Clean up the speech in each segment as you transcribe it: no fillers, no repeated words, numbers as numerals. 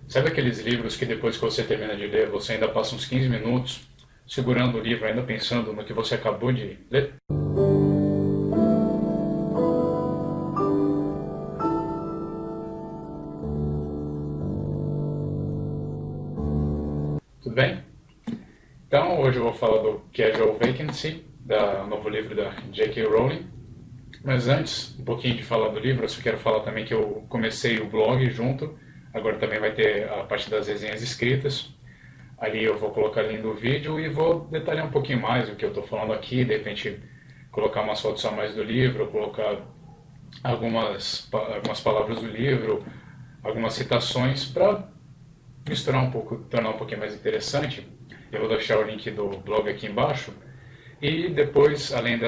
Sabe aqueles livros que depois que você termina de ler, você ainda passa uns 15 minutos segurando o livro, ainda pensando no que você acabou de ler? Tudo bem? Então, hoje eu vou falar do Casual Vacancy, da novo livro da J.K. Rowling. Mas antes, um pouquinho de falar do livro, eu só quero falar também que eu comecei o blog junto. Agora também vai ter a parte das resenhas escritas. Ali eu vou colocar ali no vídeo e vou detalhar um pouquinho mais o que eu estou falando aqui, de repente colocar umas fotos a mais do livro, colocar algumas palavras do livro, algumas citações para misturar um pouco, tornar um pouquinho mais interessante. Eu vou deixar o link do blog aqui embaixo. E depois, além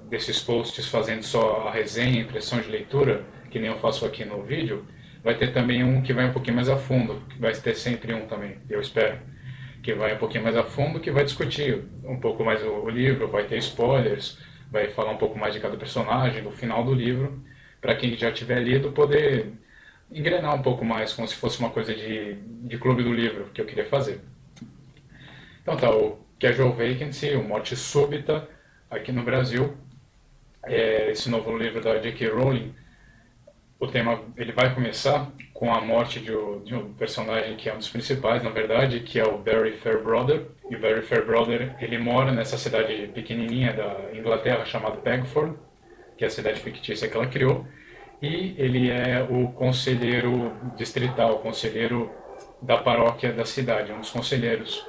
desses posts fazendo só a resenha, impressão de leitura, que nem eu faço aqui no vídeo, vai ter também um que vai um pouquinho mais a fundo, que vai ter sempre um também, eu espero, que vai um pouquinho mais a fundo, que vai discutir um pouco mais o livro, vai ter spoilers, vai falar um pouco mais de cada personagem, do final do livro, para quem já tiver lido poder engrenar um pouco mais, como se fosse uma coisa de clube do livro que eu queria fazer. Então tá, o Casual Vacancy, o Morte Súbita, aqui no Brasil, esse novo livro da J.K. Rowling. O tema ele vai começar com a morte de um personagem que é um dos principais, na verdade, que é o Barry Fairbrother. E o Barry Fairbrother ele mora nessa cidade pequenininha da Inglaterra chamada Pegford, que é a cidade fictícia que ela criou. E ele é o conselheiro distrital, o conselheiro da paróquia da cidade, um dos conselheiros.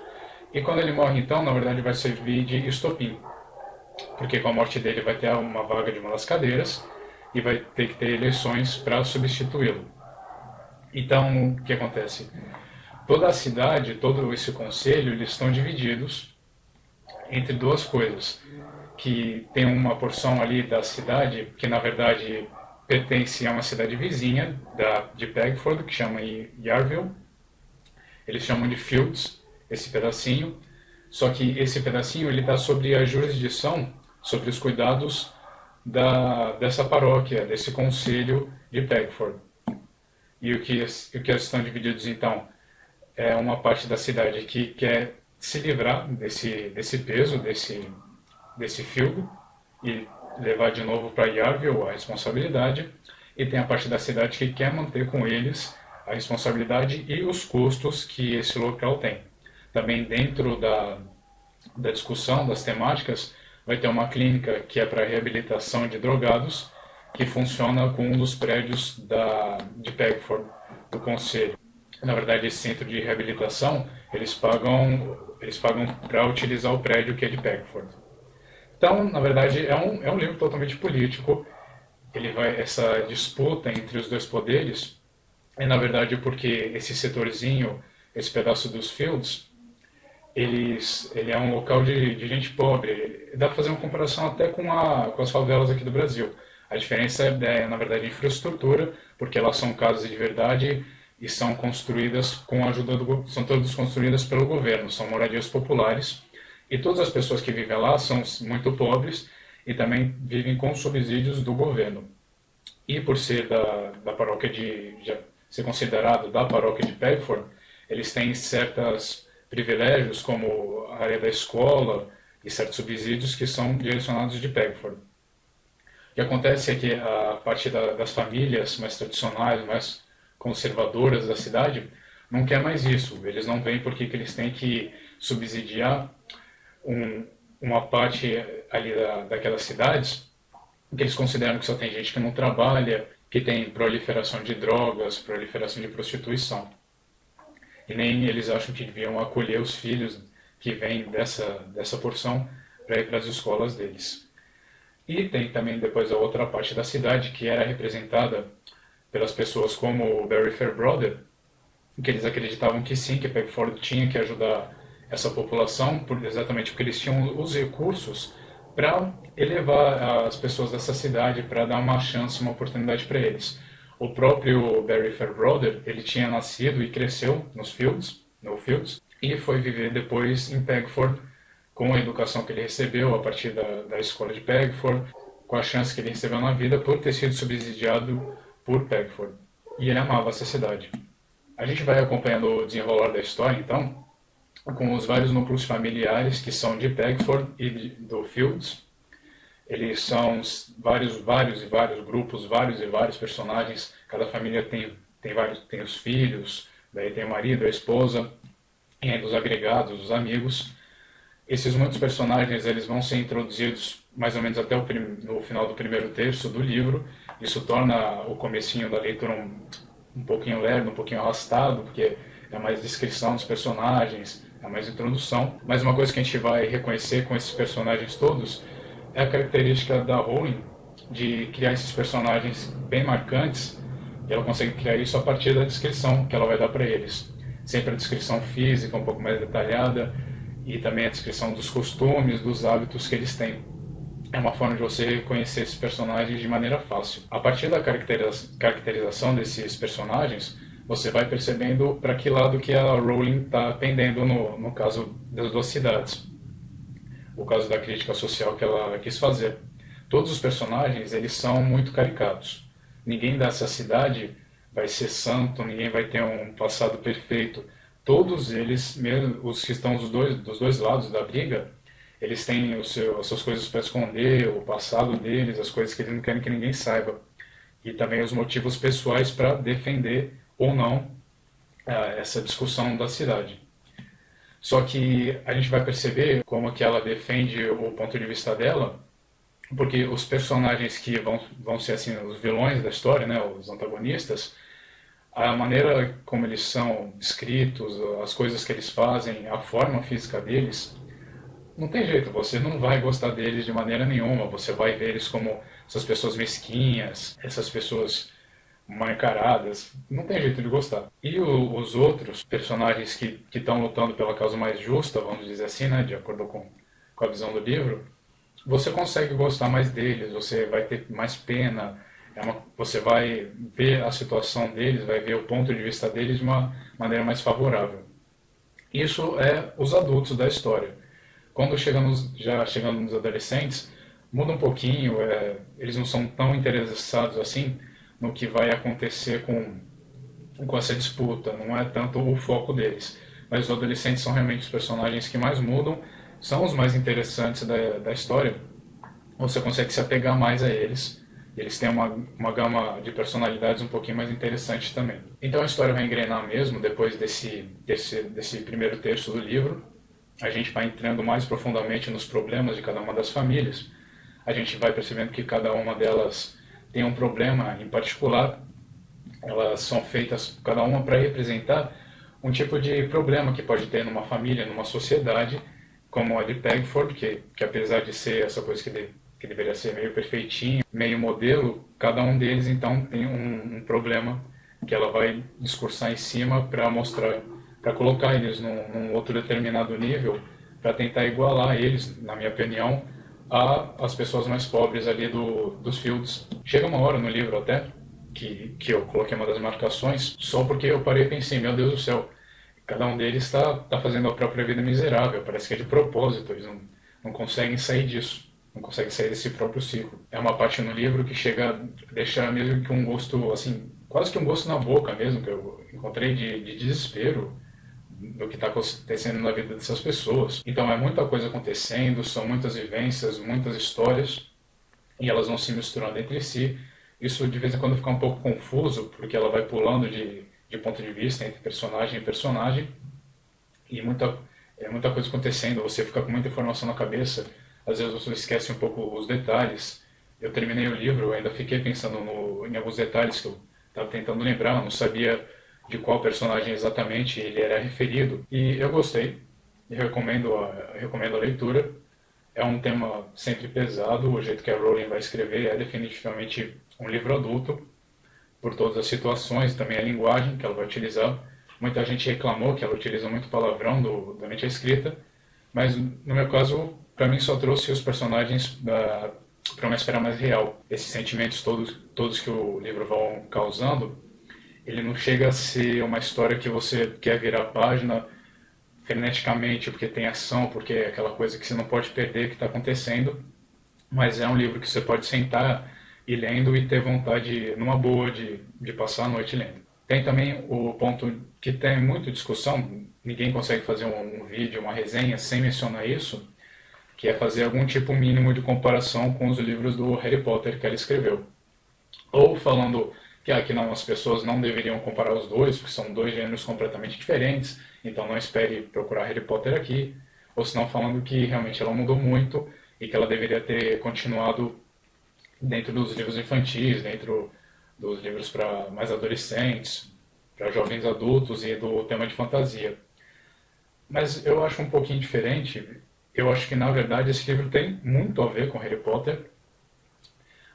E quando ele morre, então, na verdade, vai servir de estopim, porque com a morte dele vai ter uma vaga de uma das cadeiras e vai ter que ter eleições para substituí-lo. Então, o que acontece? Toda a cidade, todo esse conselho, eles estão divididos entre duas coisas, que tem uma porção ali da cidade que, na verdade, pertence a uma cidade vizinha de Pegford, que chama Yarville. Eles chamam de Fields, esse pedacinho, só que esse pedacinho ele está sobre a jurisdição, sobre os cuidados dessa paróquia, desse conselho de Pegford. E o que eles estão divididos então é uma parte da cidade que quer se livrar desse peso, desse feudo e levar de novo para Yarville a responsabilidade, e tem a parte da cidade que quer manter com eles a responsabilidade e os custos que esse local tem. Também dentro da discussão das temáticas vai ter uma clínica que é para reabilitação de drogados, que funciona com um dos prédios de Pegford, do conselho. Na verdade, esse centro de reabilitação, eles pagam para utilizar o prédio que é de Pegford. Então, na verdade, é um livro totalmente político. Essa disputa entre os dois poderes é, na verdade, porque esse setorzinho, esse pedaço dos Fields, ele é um local de gente pobre. Dá para fazer uma comparação até com as favelas aqui do Brasil. A diferença é, na verdade, infraestrutura, porque elas são casas de verdade e são construídas com a ajuda são todas construídas pelo governo, são moradias populares. E todas as pessoas que vivem lá são muito pobres e também vivem com subsídios do governo. E por ser da paróquia já ser considerado da paróquia de Pegford, eles têm certos privilégios, como a área da escola e certos subsídios que são direcionados de Pegford. O que acontece é que a parte das famílias mais tradicionais, mais conservadoras da cidade, não quer mais isso. Eles não veem porque que eles têm que subsidiar uma parte ali daquelas cidades, que eles consideram que só tem gente que não trabalha, que tem proliferação de drogas, proliferação de prostituição. E nem eles acham que deviam acolher os filhos que vêm dessa porção para ir para as escolas deles. E tem também depois a outra parte da cidade, que era representada pelas pessoas como o Barry Fairbrother, que eles acreditavam que sim, que Pegford tinha que ajudar essa população, exatamente porque eles tinham os recursos para elevar as pessoas dessa cidade, para dar uma chance, uma oportunidade para eles. O próprio Barry Fairbrother, ele tinha nascido e cresceu no Fields, e foi viver depois em Pegford, com a educação que ele recebeu a partir da escola de Pegford, com a chance que ele recebeu na vida por ter sido subsidiado por Pegford. E ele amava essa cidade. A gente vai acompanhando o desenrolar da história, então, com os vários núcleos familiares que são de Pegford e do Fields. Eles são vários grupos, vários e vários personagens. Cada família tem os filhos, daí tem o marido, a esposa, e ainda os agregados, os amigos. Esses muitos personagens eles vão ser introduzidos mais ou menos até no final do primeiro terço do livro. Isso torna o comecinho da leitura um pouquinho lerdo, um pouquinho arrastado, porque é mais descrição dos personagens, é mais introdução. Mas uma coisa que a gente vai reconhecer com esses personagens todos é a característica da Rowling de criar esses personagens bem marcantes, e ela consegue criar isso a partir da descrição que ela vai dar para eles. Sempre a descrição física um pouco mais detalhada, e também a descrição dos costumes, dos hábitos que eles têm. É uma forma de você reconhecer esses personagens de maneira fácil. A partir da caracterização desses personagens, você vai percebendo para que lado que a Rowling está pendendo no caso das duas cidades. O caso da crítica social que ela quis fazer. Todos os personagens, eles são muito caricatos. Ninguém dessa cidade vai ser santo, ninguém vai ter um passado perfeito. Todos eles, mesmo os que estão dos dois lados da briga, eles têm as suas coisas para esconder, o passado deles, as coisas que eles não querem que ninguém saiba. E também os motivos pessoais para defender ou não essa discussão da cidade. Só que a gente vai perceber como que ela defende o ponto de vista dela, porque os personagens que vão ser assim os vilões da história, né, os antagonistas, a maneira como eles são descritos, as coisas que eles fazem, a forma física deles, não tem jeito, você não vai gostar deles de maneira nenhuma, você vai ver eles como essas pessoas mesquinhas, essas pessoas mal encaradas, não tem jeito de gostar. E os outros personagens que estão lutando pela causa mais justa, vamos dizer assim, né, de acordo com a visão do livro, você consegue gostar mais deles, você vai ter mais pena, você vai ver a situação deles, vai ver o ponto de vista deles de uma maneira mais favorável. Isso é os adultos da história. Quando já chegando nos adolescentes, muda um pouquinho, eles não são tão interessados assim no que vai acontecer com essa disputa, não é tanto o foco deles. Mas os adolescentes são realmente os personagens que mais mudam, são os mais interessantes da história. Você consegue se apegar mais a eles. Eles têm uma gama de personalidades um pouquinho mais interessante também. Então a história vai engrenar mesmo depois desse primeiro terço do livro. A gente vai entrando mais profundamente nos problemas de cada uma das famílias. A gente vai percebendo que cada uma delas tem um problema em particular. Elas são feitas, cada uma, para representar um tipo de problema que pode ter numa família, numa sociedade, como a de Pegford, que apesar de ser essa coisa que deveria ser meio perfeitinho, meio modelo, cada um deles então tem um problema que ela vai discursar em cima para mostrar, para colocar eles num outro determinado nível, para tentar igualar eles, na minha opinião, às pessoas mais pobres ali dos Fields. Chega uma hora no livro até, que eu coloquei uma das marcações, só porque eu parei e pensei, meu Deus do céu, cada um deles está fazendo a própria vida miserável, parece que é de propósito, eles não conseguem sair disso, não conseguem sair desse próprio ciclo. É uma parte no livro que chega a deixar mesmo que um gosto, assim, quase que um gosto na boca mesmo, que eu encontrei de desespero do que está acontecendo na vida dessas pessoas. Então é muita coisa acontecendo, são muitas vivências, muitas histórias, e elas vão se misturando entre si. Isso de vez em quando fica um pouco confuso, porque ela vai pulando de ponto de vista entre personagem e personagem, e muita coisa acontecendo, você fica com muita informação na cabeça, às vezes você esquece um pouco os detalhes. Eu terminei o livro, eu ainda fiquei pensando em alguns detalhes que eu estava tentando lembrar, eu não sabia de qual personagem exatamente ele era referido, e eu gostei, recomendo a leitura. É um tema sempre pesado, o jeito que a Rowling vai escrever é definitivamente um livro adulto, por todas as situações, também a linguagem que ela vai utilizar. Muita gente reclamou que ela utiliza muito palavrão durante a escrita, mas no meu caso, para mim só trouxe os personagens para uma esfera mais real. Esses sentimentos todos que o livro vão causando, ele não chega a ser uma história que você quer virar a página freneticamente, porque tem ação, porque é aquela coisa que você não pode perder que está acontecendo, mas é um livro que você pode sentar e lendo e ter vontade, numa boa, de passar a noite lendo. Tem também o ponto que tem muita discussão, ninguém consegue fazer um vídeo, uma resenha sem mencionar isso, que é fazer algum tipo mínimo de comparação com os livros do Harry Potter que ela escreveu. Ou falando que aqui não, as pessoas não deveriam comparar os dois, porque são dois gêneros completamente diferentes, então não espere procurar Harry Potter aqui. Ou senão falando que realmente ela mudou muito e que ela deveria ter continuado dentro dos livros infantis, dentro dos livros para mais adolescentes, para jovens adultos e do tema de fantasia. Mas eu acho um pouquinho diferente. Eu acho que, na verdade, esse livro tem muito a ver com Harry Potter,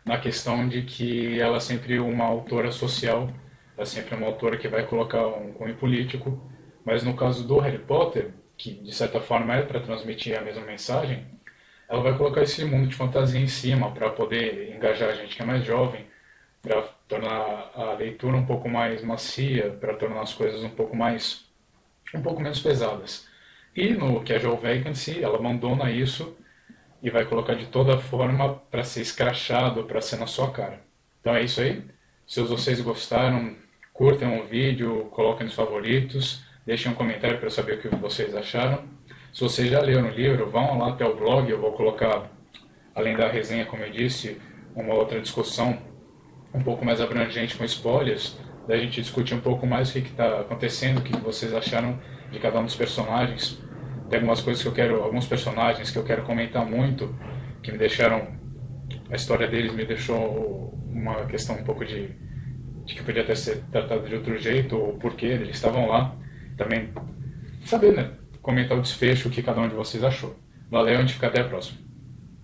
na questão de que ela é sempre uma autora social, ela é sempre uma autora que vai colocar um cunho político, mas no caso do Harry Potter, que de certa forma é para transmitir a mesma mensagem, ela vai colocar esse mundo de fantasia em cima para poder engajar a gente que é mais jovem, para tornar a leitura um pouco mais macia, para tornar as coisas um pouco menos pesadas. E no Casual Vacancy, ela abandona isso e vai colocar de toda forma para ser escrachado, para ser na sua cara. Então é isso aí. Se vocês gostaram, curtem o vídeo, coloquem nos favoritos, deixem um comentário para eu saber o que vocês acharam. Se vocês já leram o livro, vão lá até o blog, eu vou colocar, além da resenha, como eu disse, uma outra discussão um pouco mais abrangente com spoilers, da gente discutir um pouco mais o que está acontecendo, o que vocês acharam de cada um dos personagens. Tem algumas coisas que eu quero, alguns personagens que eu quero comentar muito, que me deixaram, a história deles me deixou uma questão um pouco de que podia ter sido tratado de outro jeito, ou porquê eles estavam lá. Também saber, né? Comentar o desfecho, o que cada um de vocês achou. Valeu, a gente fica até a próxima.